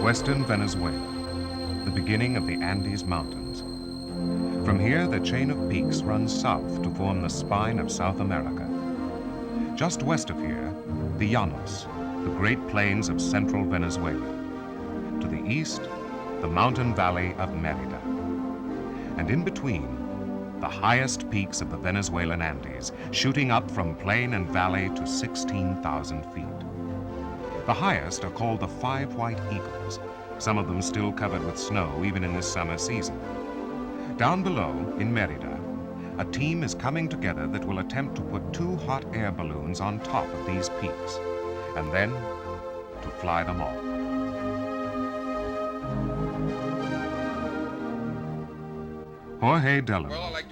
western Venezuela, the beginning of the Andes Mountains. From here, the chain of peaks runs south to form the spine of South America. Just west of here, the Llanos, the great plains of central Venezuela. To the east, the mountain valley of Merida. And in between, the highest peaks of the Venezuelan Andes, shooting up from plain and valley to 16,000 feet. The highest are called the Five White Eagles, some of them still covered with snow even in this summer season. Down below, in Merida, a team is coming together that will attempt to put 2 hot air balloons on top of these peaks, and then to fly them off. Jorge Délano,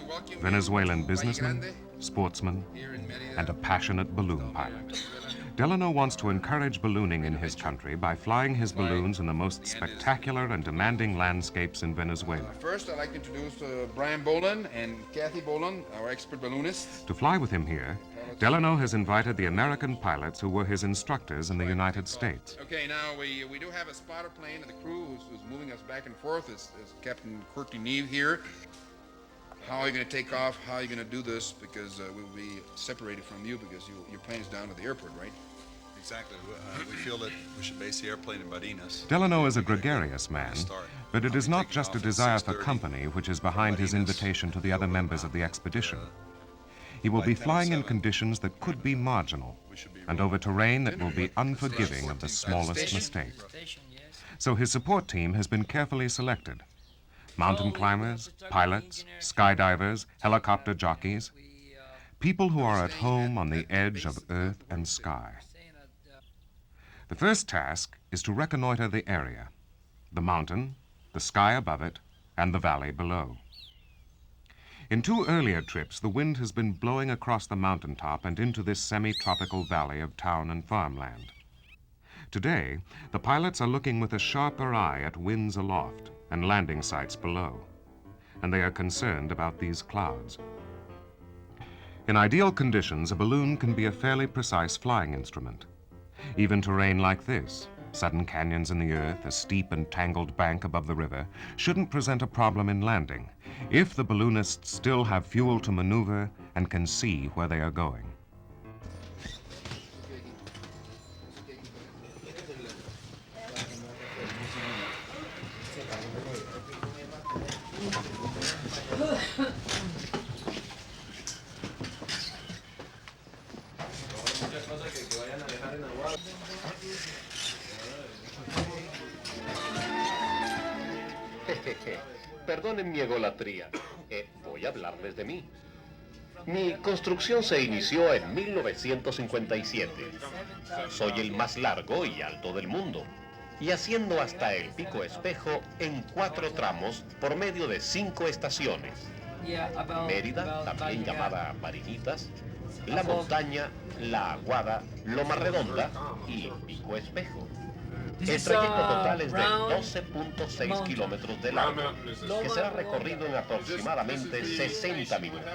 Venezuelan businessman, sportsman, and a passionate balloon pilot. Délano wants to encourage ballooning in his country by flying his balloons in the most spectacular and demanding landscapes in Venezuela. First, I'd like to introduce Bryan Boland and Kathy Boland, our expert balloonists. To fly with him here, Délano has invited the American pilots who were his instructors in the United States. Okay, now we do have a spotter plane of the crew who's moving us back and forth. Is Captain Courtney Neve here. How are you going to take off? How are you going to do this? Because we'll be separated from you because your plane is down at the airport, right? Exactly. We feel that we should base the airplane in Barinas. Délano is a gregarious man, but it is not just a desire for company which is behind his invitation to the other members of the expedition. He will be flying in conditions that could be marginal and over terrain that will be unforgiving of the smallest mistake. So his support team has been carefully selected. Mountain climbers, pilots, skydivers, helicopter jockeys, people who are at home on the edge of earth and sky. The first task is to reconnoiter the area, the mountain, the sky above it, and the valley below. In 2 earlier trips, the wind has been blowing across the mountaintop and into this semi-tropical valley of town and farmland. Today, the pilots are looking with a sharper eye at winds aloft and landing sites below, and they are concerned about these clouds. In ideal conditions, a balloon can be a fairly precise flying instrument. Even terrain like this, sudden canyons in the earth, a steep and tangled bank above the river, shouldn't present a problem in landing, if the balloonists still have fuel to maneuver and can see where they are going. Perdonen mi egolatría, voy a hablarles de mí. Mi construcción se inició en 1957. Soy el más largo y alto del mundo, y haciendo hasta el Pico Espejo en 4 tramos por medio de 5 estaciones. Mérida, también llamada Marinitas, La Montaña, La Aguada, Loma Redonda y Pico Espejo. El trayecto total es de 12.6 kilómetros de largo, que será recorrido en aproximadamente 60 minutos.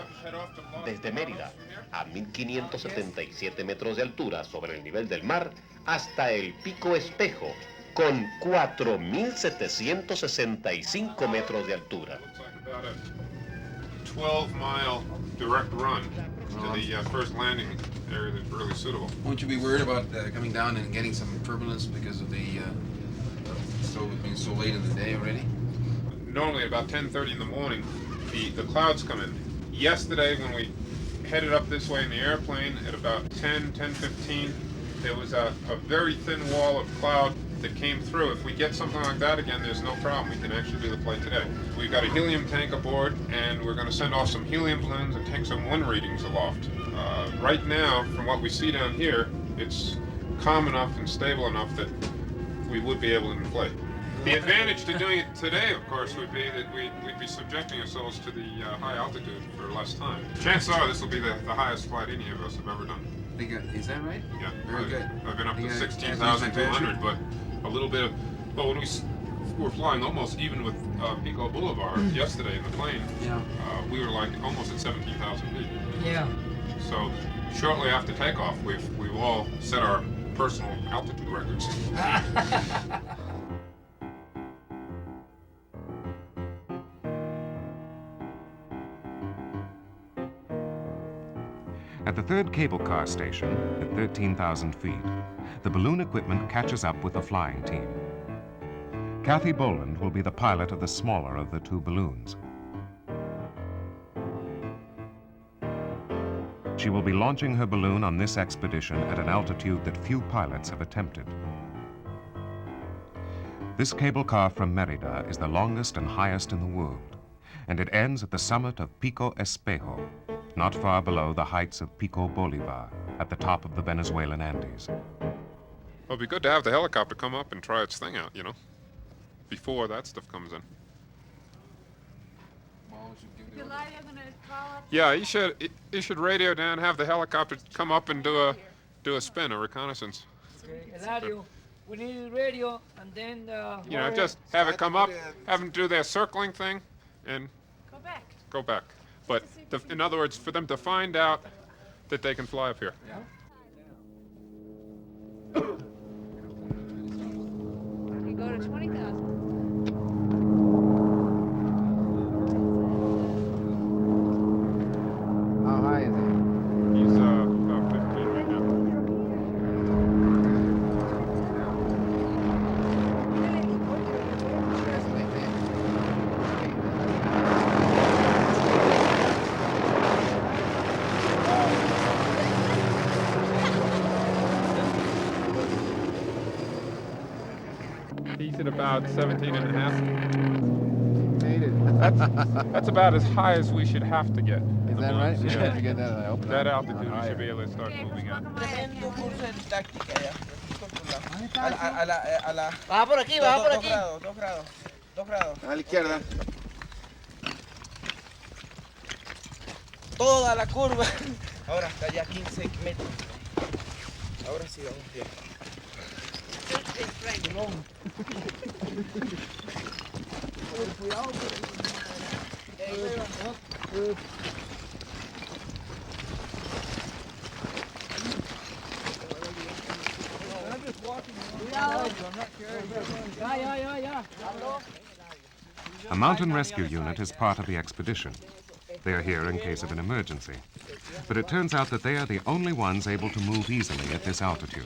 Desde Mérida, a 1.577 metros de altura sobre el nivel del mar, hasta el Pico Espejo, con 4.765 metros de altura. 12-mile direct run to the first landing area that's really suitable. Won't you be worried about coming down and getting some turbulence because of the being so late in the day already? Normally about 10:30 in the morning, the clouds come in. Yesterday when we headed up this way in the airplane at about 10:15, there was a very thin wall of cloud that came through. If we get something like that again, there's no problem. We can actually do the flight today. We've got a helium tank aboard, and we're going to send off some helium balloons and take some wind readings aloft. Right now, from what we see down here, it's calm enough and stable enough that we would be able to inflate. The advantage to doing it today, of course, would be that we'd be subjecting ourselves to the high altitude for less time. Chances are this will be the highest flight any of us have ever done. Is that right? Yeah. Very good. I've been up to 16,200, but a little bit of, well, when we were flying almost even with Pico Boulevard yesterday in the plane, we were like almost at 17,000 feet. Yeah. So shortly after takeoff, we've all set our personal altitude records. At the third cable car station, at 13,000 feet, the balloon equipment catches up with the flying team. Kathy Boland will be the pilot of the smaller of the two balloons. She will be launching her balloon on this expedition at an altitude that few pilots have attempted. This cable car from Merida is the longest and highest in the world, and it ends at the summit of Pico Espejo, not far below the heights of Pico Bolivar, at the top of the Venezuelan Andes. Well, it'd be good to have the helicopter come up and try its thing out, you know, before that stuff comes in. Yeah, you should radio down, have the helicopter come up and do a spin, a reconnaissance. Radio. We need radio, and then You know, just have it come up, have them do their circling thing, and go back. But in other words, for them to find out that they can fly up here. You go to 20,000. How high is it? He's about 15 right now. He's at about 17 and a half. Made it. That's about as high as we should have to get. Is that right? Yeah. You get that? I hope That not. altitude we should be able to start moving at. tremendo curso de táctica ya. Baja por aquí, baja por aquí. 2 grados. A la izquierda. Toda la curva. Ahora está ya 15 metros. Ahora sí vamos bien. A mountain rescue unit is part of the expedition. They are here in case of an emergency. But it turns out that they are the only ones able to move easily at this altitude.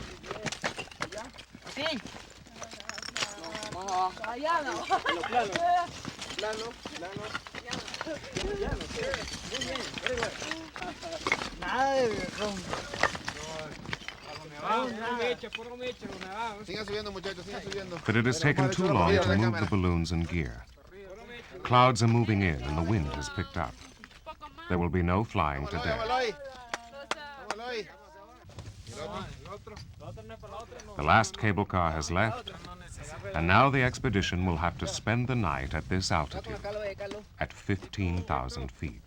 But it has taken too long to move the balloons and gear. Clouds are moving in and the wind has picked up. There will be no flying today. The last cable car has left, and now the expedition will have to spend the night at this altitude, at 15,000 feet.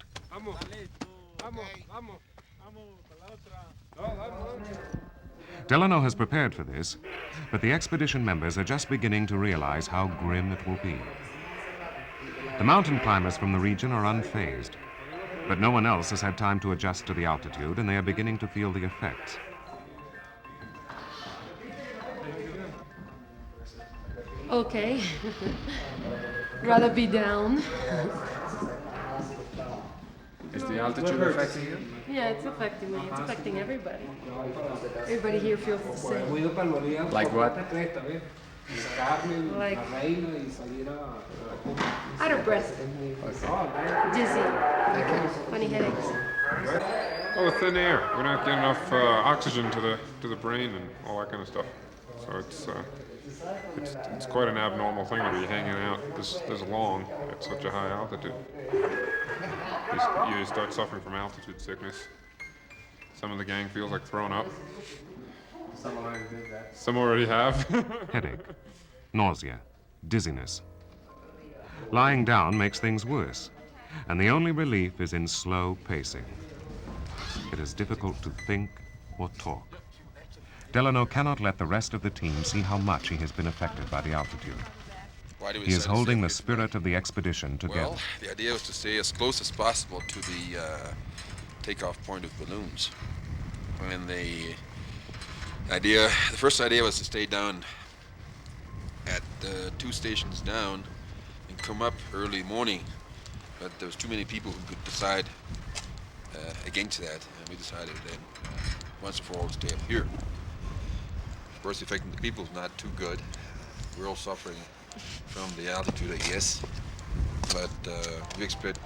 Délano has prepared for this, but the expedition members are just beginning to realize how grim it will be. The mountain climbers from the region are unfazed, but no one else has had time to adjust to the altitude, and they are beginning to feel the effects. Okay. Rather be down. Is the altitude affecting you? Yeah, it's affecting me. It's affecting everybody. Everybody here feels the same. Like what? Like out of breath, dizzy, funny headaches. Oh, the thin air. We're not getting enough oxygen to the brain and all that kind of stuff. So it's quite an abnormal thing to be hanging out this long at such a high altitude. You start suffering from altitude sickness. Some of the gang feels like throwing up. Some already have. Headache, nausea, dizziness. Lying down makes things worse, and the only relief is in slow pacing. It is difficult to think or talk. Délano cannot let the rest of the team see how much he has been affected by the altitude. He is holding the spirit of the expedition together. Well, the idea was to stay as close as possible to the takeoff point of balloons. And the first idea was to stay down at 2 stations down and come up early morning. But there was too many people who could decide against that, and we decided then once and for all to stay up here. Of course, the effect on the people is not too good. We're all suffering from the altitude, I guess, but we expect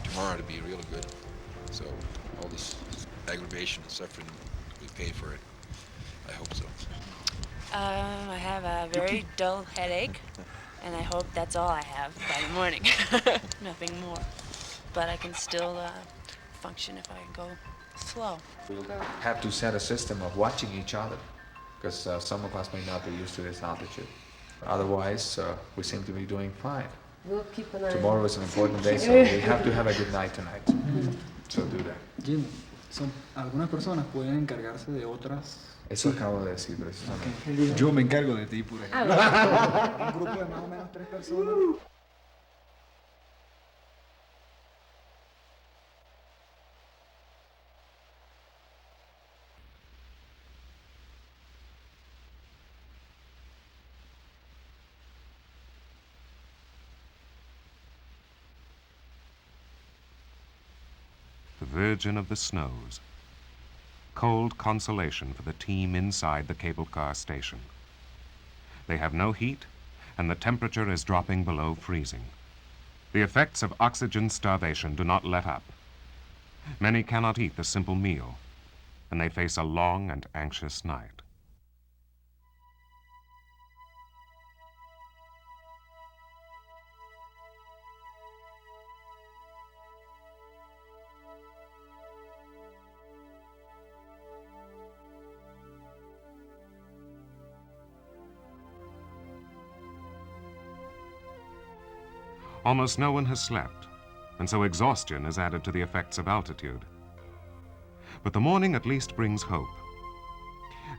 tomorrow to be really good. So all this aggravation and suffering, we pay for it. I hope so. I have a very dull headache, and I hope that's all I have by the morning. Nothing more. But I can still function if I go slow. We'll have to set a system of watching each other, because some of us may not be used to this altitude. Otherwise, we seem to be doing fine. We'll keep an eye. Tomorrow is an important day, so we have to have a good night tonight. So do that. Jim, algunas personas pueden encargarse de otras. Eso acabo de decir precisamente. Okay. Yo me encargo de ti, por ejemplo. Un grupo de más o menos 3 personas. The Virgin of the Snows. Cold consolation for the team inside the cable car station. They have no heat, and the temperature is dropping below freezing. The effects of oxygen starvation do not let up. Many cannot eat the simple meal, and they face a long and anxious night. Almost no one has slept, and so exhaustion is added to the effects of altitude. But the morning at least brings hope.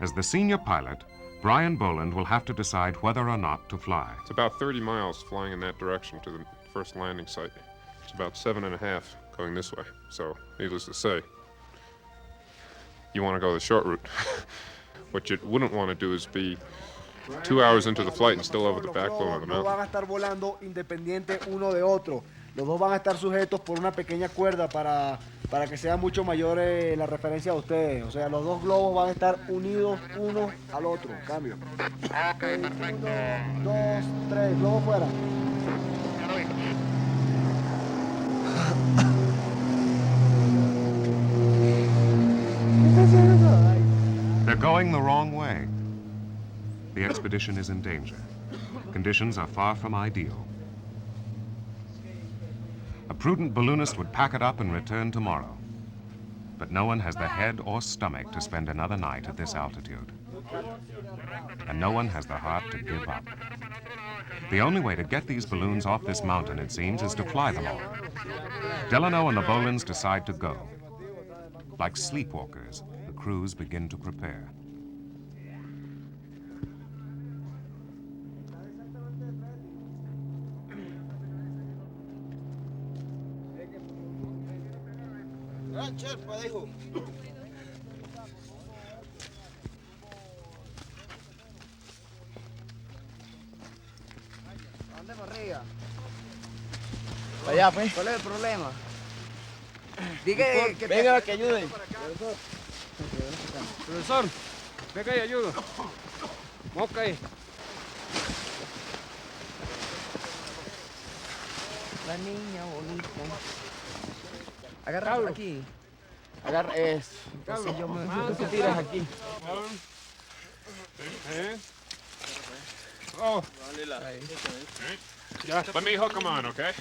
As the senior pilot, Bryan Boland will have to decide whether or not to fly. It's about 30 miles flying in that direction to the first landing site. It's about 7.5 going this way. So, needless to say, you want to go the short route. What you wouldn't want to do is be 2 hours into the flight and still over the backbone of the mountain. Los dos van a estar volando independientes uno de otro. Los dos van a estar sujetos por una pequeña cuerda para que sea mucho mayor la referencia a ustedes. O sea, los dos globos van a estar unidos uno al otro. Cambio. 1, 2, 3. Globo fuera. They're going the wrong way. The expedition is in danger. Conditions are far from ideal. A prudent balloonist would pack it up and return tomorrow. But no one has the head or stomach to spend another night at this altitude. And no one has the heart to give up. The only way to get these balloons off this mountain, it seems, is to fly them all. Délano and the Bolands decide to go. Like sleepwalkers, the crews begin to prepare. ¿Dónde para arriba? Allá, pues. ¿Cuál es el problema? Venga, que ayuden. Profesor, venga y ayuda. Mosca ahí. La niña bonita. Agarra por aquí. Agarra eso. Entonces yo me tú tiras aquí. Oh. Yeah, let me hook them on, okay?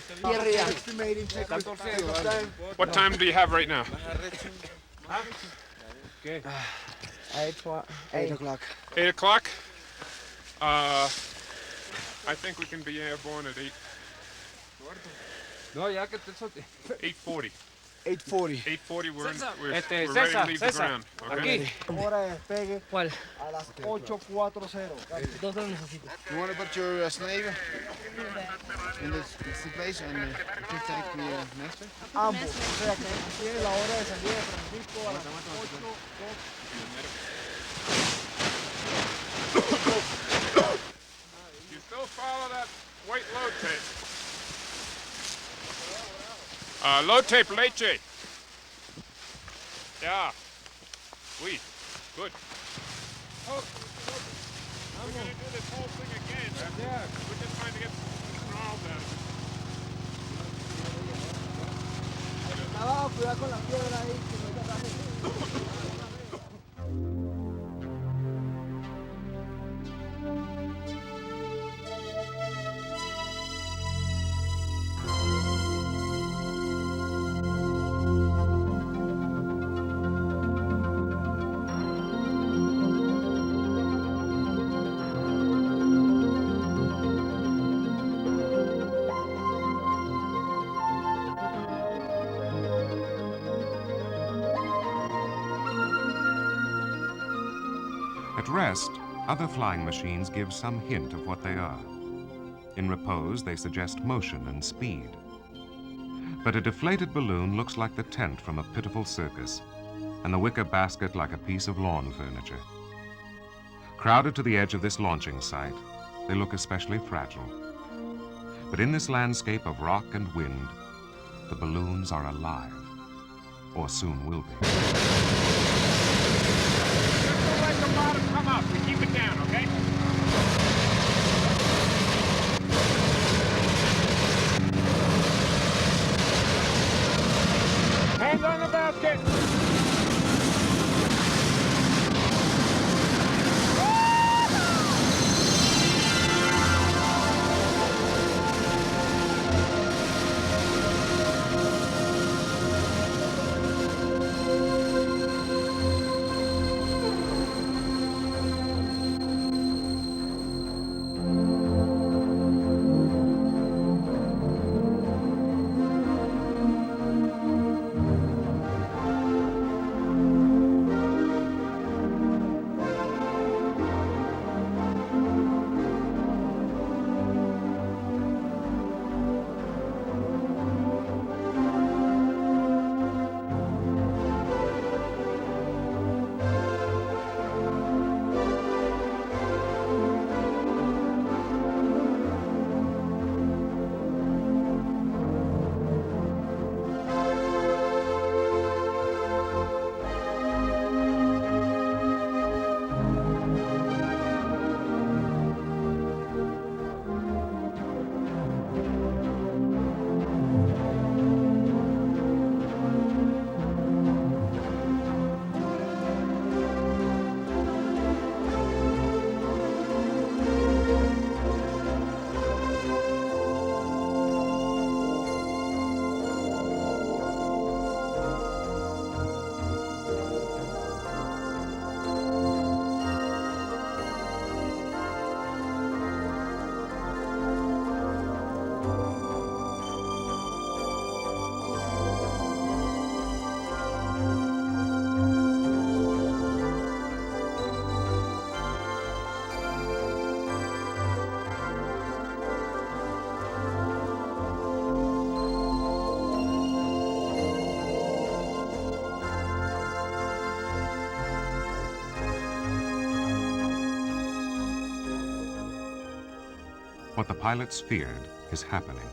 What time do you have right now? Okay. 8 o'clock. 8 o'clock? I think we can be airborne at 8. No, ya que te sote. 8:40. 8:40. 8:40, we're ready César, to leave the ground. Okay? Aquí. Hora de despegue. ¿Cuál? A las 8:40. ¿Dónde lo necesito? You want to put your slave in this place and take the master? Ambos. O sea, que tiene la hora de salida de Francisco a las 8:02. You still follow that white load tape. Load tape, leche. Yeah. Oui. Good. Oh, we're going to do this whole thing again. Yeah. We're just trying to get some snarls out of it. Abajo, cuidado con la piedra ahí, que no te rajes. At rest, other flying machines give some hint of what they are. In repose, they suggest motion and speed. But a deflated balloon looks like the tent from a pitiful circus, and the wicker basket like a piece of lawn furniture. Crowded to the edge of this launching site, they look especially fragile. But in this landscape of rock and wind, the balloons are alive, or soon will be. Let the bottom come up. We keep it down, okay? Hands on the basket. What the pilots feared is happening.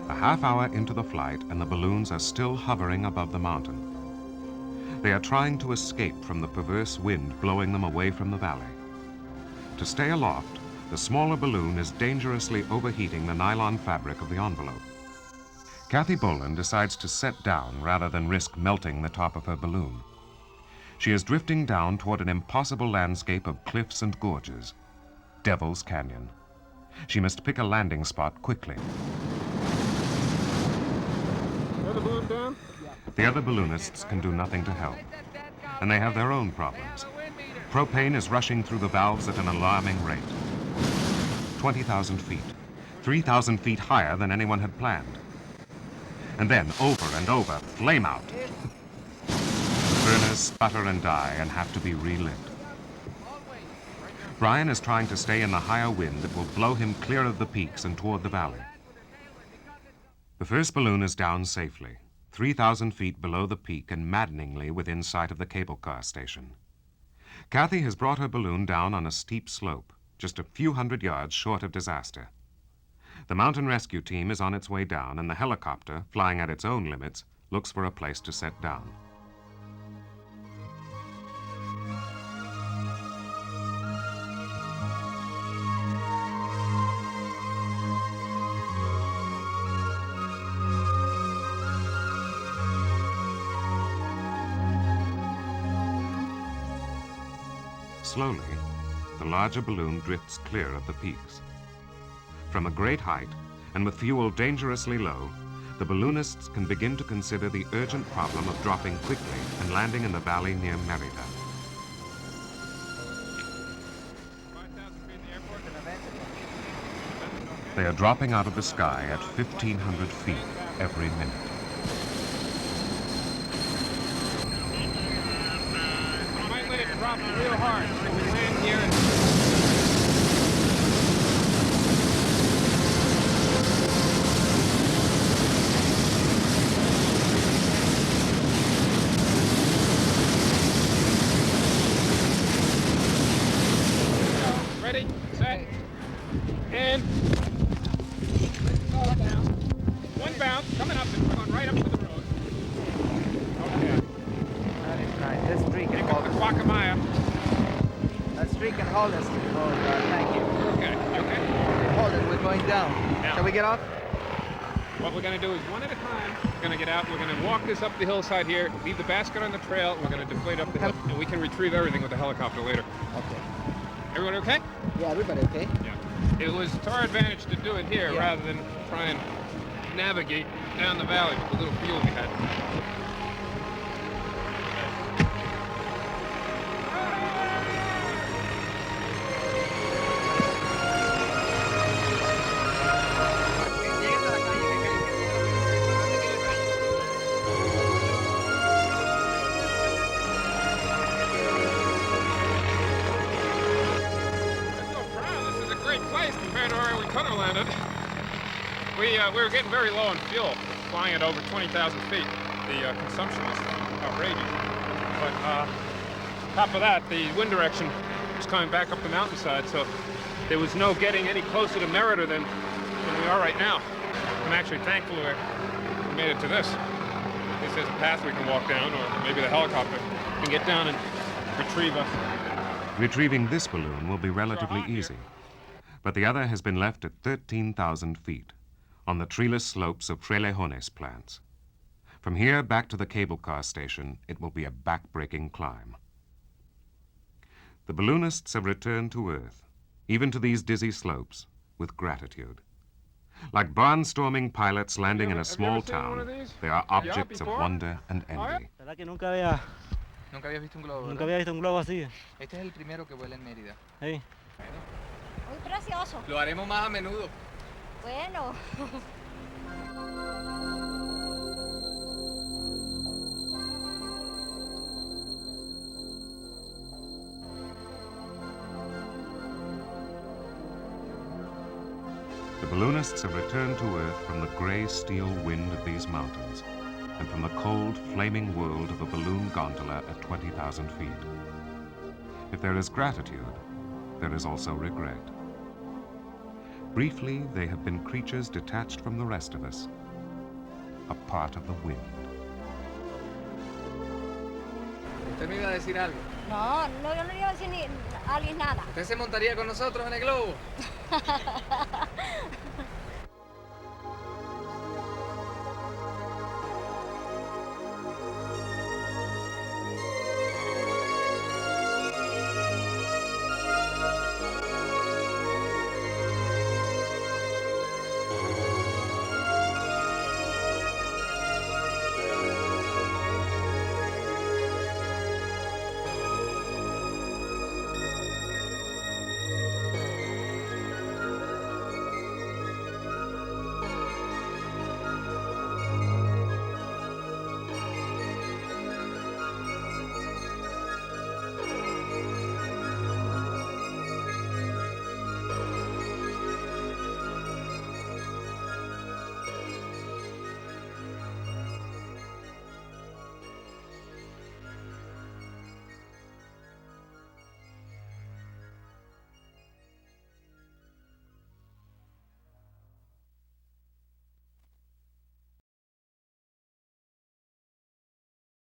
A half hour into the flight, and the balloons are still hovering above the mountain. They are trying to escape from the perverse wind blowing them away from the valley. To stay aloft, the smaller balloon is dangerously overheating the nylon fabric of the envelope. Kathy Boland decides to set down rather than risk melting the top of her balloon. She is drifting down toward an impossible landscape of cliffs and gorges. Devil's Canyon. She must pick a landing spot quickly. Another balloon down? The other balloonists can do nothing to help, and they have their own problems. Propane is rushing through the valves at an alarming rate. 20,000 feet, 3,000 feet higher than anyone had planned. And then, over and over, flame out. Burners sputter and die and have to be relit. Bryan is trying to stay in the higher wind that will blow him clear of the peaks and toward the valley. The first balloon is down safely, 3,000 feet below the peak and maddeningly within sight of the cable car station. Kathy has brought her balloon down on a steep slope, just a few hundred yards short of disaster. The mountain rescue team is on its way down, and the helicopter, flying at its own limits, looks for a place to set down. Slowly, the larger balloon drifts clear of the peaks. From a great height, and with fuel dangerously low, the balloonists can begin to consider the urgent problem of dropping quickly and landing in the valley near Merida. They are dropping out of the sky at 1,500 feet every minute. I might let it drop real hard. If we land here and... Ready, set, and one bounce, coming up, and we're going right up to the road. Okay. That is right. This tree can hold The us. guacamaya. That tree can hold us. Oh, God, thank you. Okay, you okay? Hold it, we're going down. Yeah. Shall we get off? What we're going to do is one at a time. We're going to get out. We're going to walk this up the hillside here, leave the basket on the trail. We're going to deflate up the hill, and we can retrieve everything with the helicopter later. Okay. Everyone okay? Yeah, everybody okay? Yeah. It was to our advantage to do it here rather than try and navigate down the valley with the little fuel we had. We were getting very low on fuel, flying at over 20,000 feet. The consumption was outrageous. But on top of that, the wind direction was coming back up the mountainside, so there was no getting any closer to Merida than we are right now. I'm actually thankful we made it to this. At least there's a path we can walk down, or maybe the helicopter can get down and retrieve us. Retrieving this balloon will be relatively easy, but the other has been left at 13,000 feet. On the treeless slopes of Frailejones plants. From here back to the cable car station, it will be a back-breaking climb. The balloonists have returned to Earth, even to these dizzy slopes, with gratitude. Like barnstorming pilots landing in a small town, they are objects of wonder and envy. ¿Verdad que nunca había visto un globo? Nunca había visto un globo así. Este es el primero que vuela en Mérida. Sí. Muy precioso. Lo haremos más a menudo. Bueno. The balloonists have returned to Earth from the gray steel wind of these mountains and from the cold, flaming world of a balloon gondola at 20,000 feet. If there is gratitude, there is also regret. Briefly, they have been creatures detached from the rest of us, a part of the wind. ¿Usted me iba a decir algo? No, yo no le iba a decir ni a alguien nada. ¿Usted se montaría con nosotros en el globo?